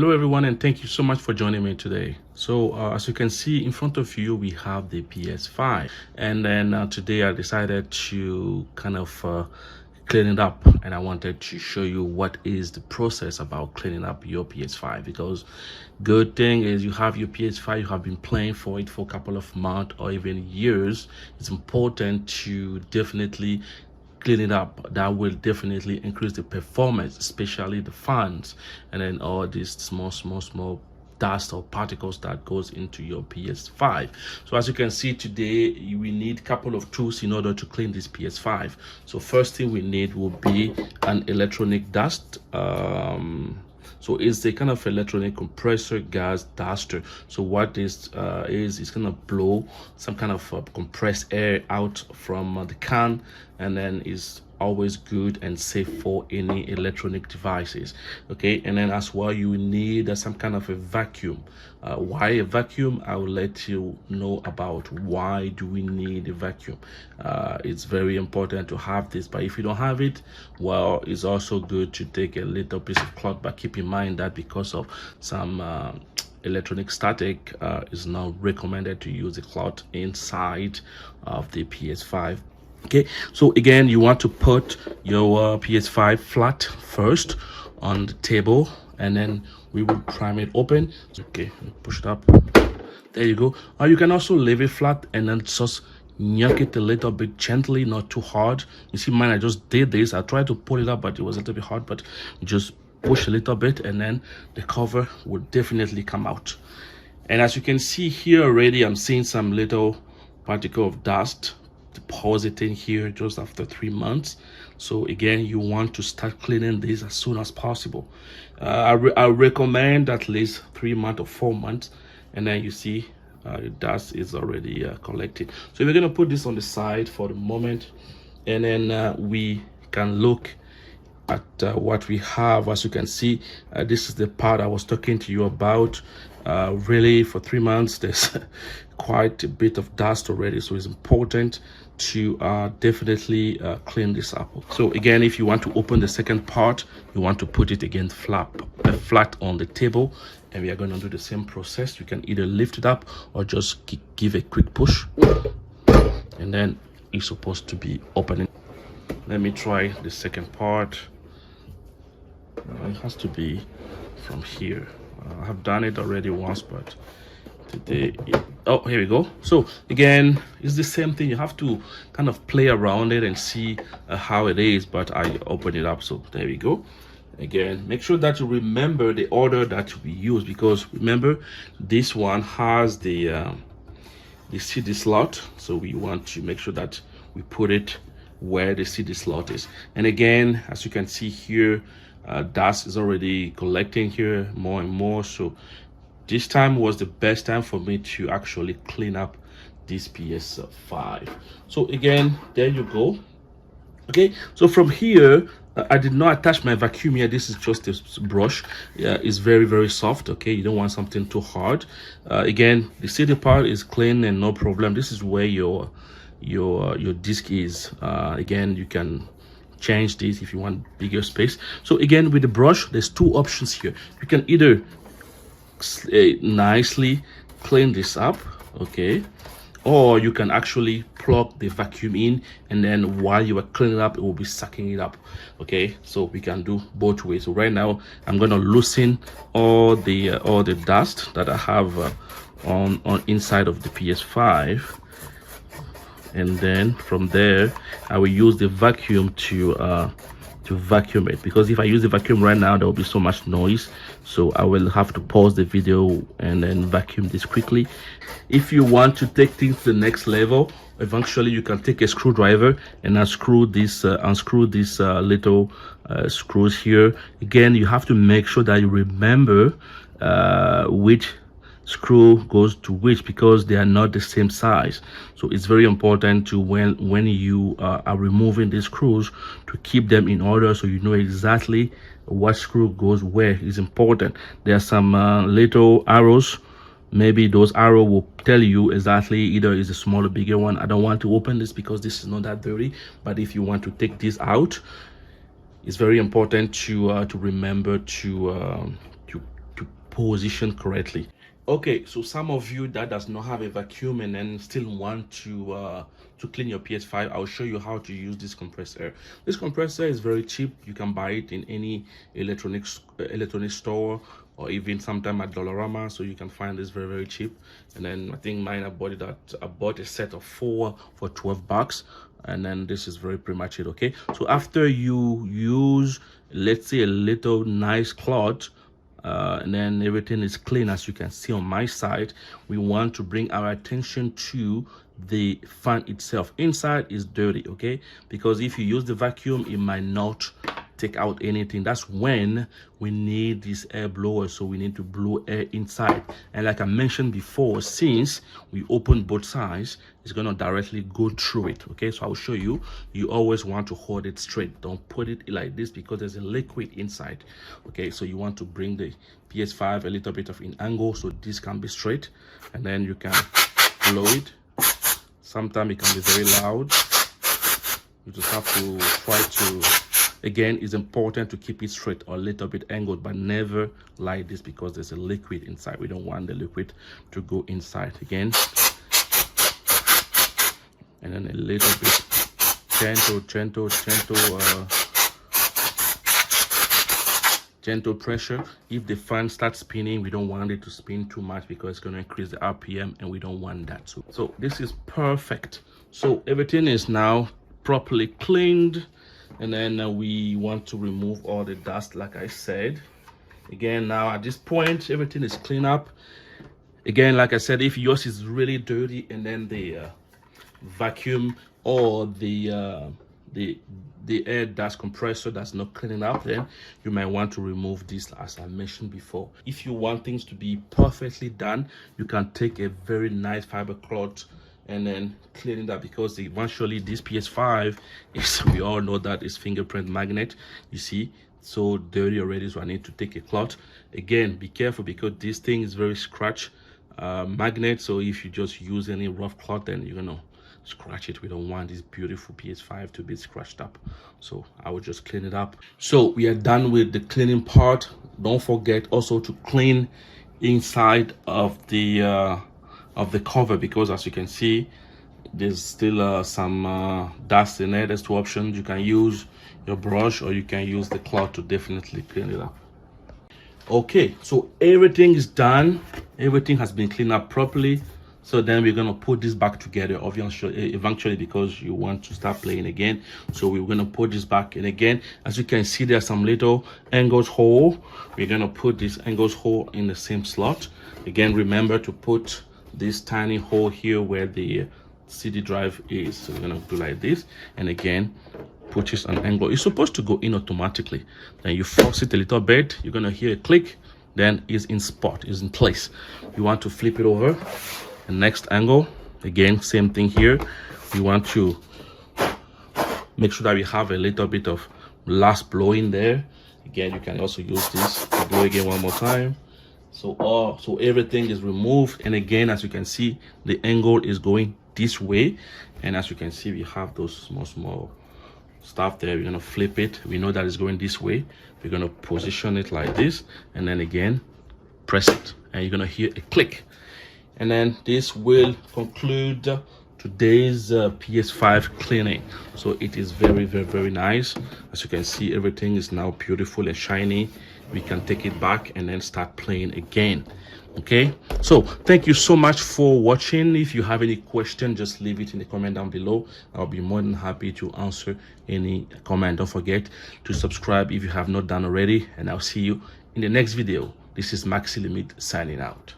Hello everyone, and thank you so much for joining me today. So as you can see in front of you, we have the PS5, and then today I decided to kind of clean it up, and I wanted to show you what is the process about cleaning up your PS5. Because good thing is you have your PS5, you have been playing for it for a couple of months or even years. It's important to definitely clean it up. That will definitely increase the performance, especially the fans, and then all these small dust or particles that goes into your PS5. So as you can see today, we need a couple of tools in order to clean this PS5. So first thing we need will be an electronic dust. So it's a kind of electronic compressor gas duster. So what this is, it's gonna blow some kind of compressed air out from the can, and then is always good and safe for any electronic devices. Okay, and then as well you need some kind of a vacuum. Why a vacuum? I will let you know about why do we need a vacuum. It's very important to have this, but if you don't have it, well, it's also good to take a little piece of cloth, but keep in mind that because of some electronic static, is not recommended to use a cloth inside of the PS5. Okay, so again, you want to put your PS5 flat first on the table, and then we will prime it open. Okay, push it up. There you go. Or you can also leave it flat and then just knock it a little bit gently, not too hard. You see mine, I just did this. I tried to pull it up, but it was a little bit hard. But just push a little bit, and then the cover will definitely come out. And as you can see here already, I'm seeing some little particle of dust depositing here just after 3 months. So again, you want to start cleaning this as soon as possible. I recommend at least 3 months or 4 months, and then you see the dust is already collected. So we're going to put this on the side for the moment, and then we can look at what we have. As you can see, this is the part I was talking to you about. Really, for 3 months there's quite a bit of dust already, so it's important to definitely clean this up. So again, if you want to open the second part, you want to put it again flat on the table, and we are going to do the same process. You can either lift it up or just give a quick push, and then it's supposed to be opening. Let me try the second part. It has to be from here. I have done it already once, but today oh, here we go. So again, it's the same thing. You have to kind of play around it and see how it is, but I open it up. So there we go. Again, make sure that you remember the order that we use, because remember, this one has the CD slot, so we want to make sure that we put it where the CD slot is. And again, as you can see here, dust is already collecting here more and more. So this time was the best time for me to actually clean up this PS5. So again, there you go. Okay, so from here, I did not attach my vacuum here. This is just a brush. It's very soft. Okay, you don't want something too hard. Again, the CD part is clean and no problem. This is where your disc is. Again, you can change this if you want bigger space. So again, with the brush, there's two options here. You can either nicely clean this up, okay, or you can actually plug the vacuum in, and then while you are cleaning up, it will be sucking it up. Okay, so we can do both ways. So right now, I'm going to loosen all the dust that I have on inside of the PS5, and then from there I will use the vacuum to vacuum it, because if I use the vacuum right now, there will be so much noise. So I will have to pause the video and then vacuum this quickly. If you want to take things to the next level, eventually you can take a screwdriver and unscrew these little screws here. Again, you have to make sure that you remember which screw goes to which, because they are not the same size. So it's very important to when you are removing these screws, to keep them in order, so you know exactly what screw goes where. Is important. There are some little arrows. Maybe those arrow will tell you exactly either is a smaller, bigger one. I don't want to open this because this is not that dirty, but if you want to take this out, it's very important to remember to positioned correctly. Okay, so some of you that does not have a vacuum and then still want to clean your PS5, I'll show you how to use this compressor. This compressor is very cheap. You can buy it in any electronic store, or even sometime at Dollarama. So you can find this very cheap. And then I think mine, I bought a set of 4 for $12, and then this is very pretty much it. Okay, so after you use, let's say, a little nice cloth, and then everything is clean, as you can see on my side, we want to bring our attention to the fan itself. Inside is dirty, okay, because if you use the vacuum, it might not take out anything. That's when we need this air blower, so we need to blow air inside. And like I mentioned before, since we open both sides, it's going to directly go through it. Okay, so I'll show you. You always want to hold it straight. Don't put it like this because there's a liquid inside. Okay, so you want to bring the PS5 a little bit of an angle so this can be straight, and then you can blow it. Sometimes it can be very loud. You just have to try to, again, it's important to keep it straight or a little bit angled, but never like this because there's a liquid inside. We don't want the liquid to go inside. Again, and then a little bit gentle pressure. If the fan starts spinning, we don't want it to spin too much because it's going to increase the RPM, and we don't want that. So this is perfect. So everything is now properly cleaned, and then we want to remove all the dust, like I said. Again, now at this point, everything is clean up. Again, like I said, if yours is really dirty and then the vacuum or the air dust compressor that's not cleaning up, then you might want to remove this, as I mentioned before. If you want things to be perfectly done, you can take a very nice fiber cloth and then clean it up, because eventually this PS5 is, we all know that it's fingerprint magnet. You see, so dirty already, so I need to take a cloth. Again, be careful because this thing is very scratch magnet, so if you just use any rough cloth, then you're gonna scratch it. We don't want this beautiful PS5 to be scratched up, so I will just clean it up. So we are done with the cleaning part. Don't forget also to clean inside of the cover, because as you can see, there's still some dust in there. There's 2 options. You can use your brush or you can use the cloth to definitely clean it up. Okay, so everything is done. Everything has been cleaned up properly. So then we're gonna put this back together, obviously, eventually, because you want to start playing again. So we're gonna put this back in again. As you can see, there's some little angles hole. We're gonna put this angles hole in the same slot. Again, remember to put this tiny hole here where the CD drive is. So we're gonna do like this, and again, put this on angle. It's supposed to go in automatically. Then you force it a little bit. You're gonna hear a click. Then it's in spot, is in place. You want to flip it over. The next angle, again, same thing here. We want to make sure that we have a little bit of last blow in there. Again, you can also use this to blow again one more time. So everything is removed, and again, as you can see, the angle is going this way, and as you can see, we have those small stuff there. We're gonna flip it. We know that it's going this way. We're gonna position it like this, and then again press it, and you're gonna hear a click. And then this will conclude today's PS5 cleaning. So it is very nice. As you can see, everything is now beautiful and shiny. We can take it back and then start playing again. Okay, so thank you so much for watching. If you have any question, just leave it in the comment down below. I'll be more than happy to answer any comment. Don't forget to subscribe if you have not done already, and I'll see you in the next video. This is Maxi Limit signing out.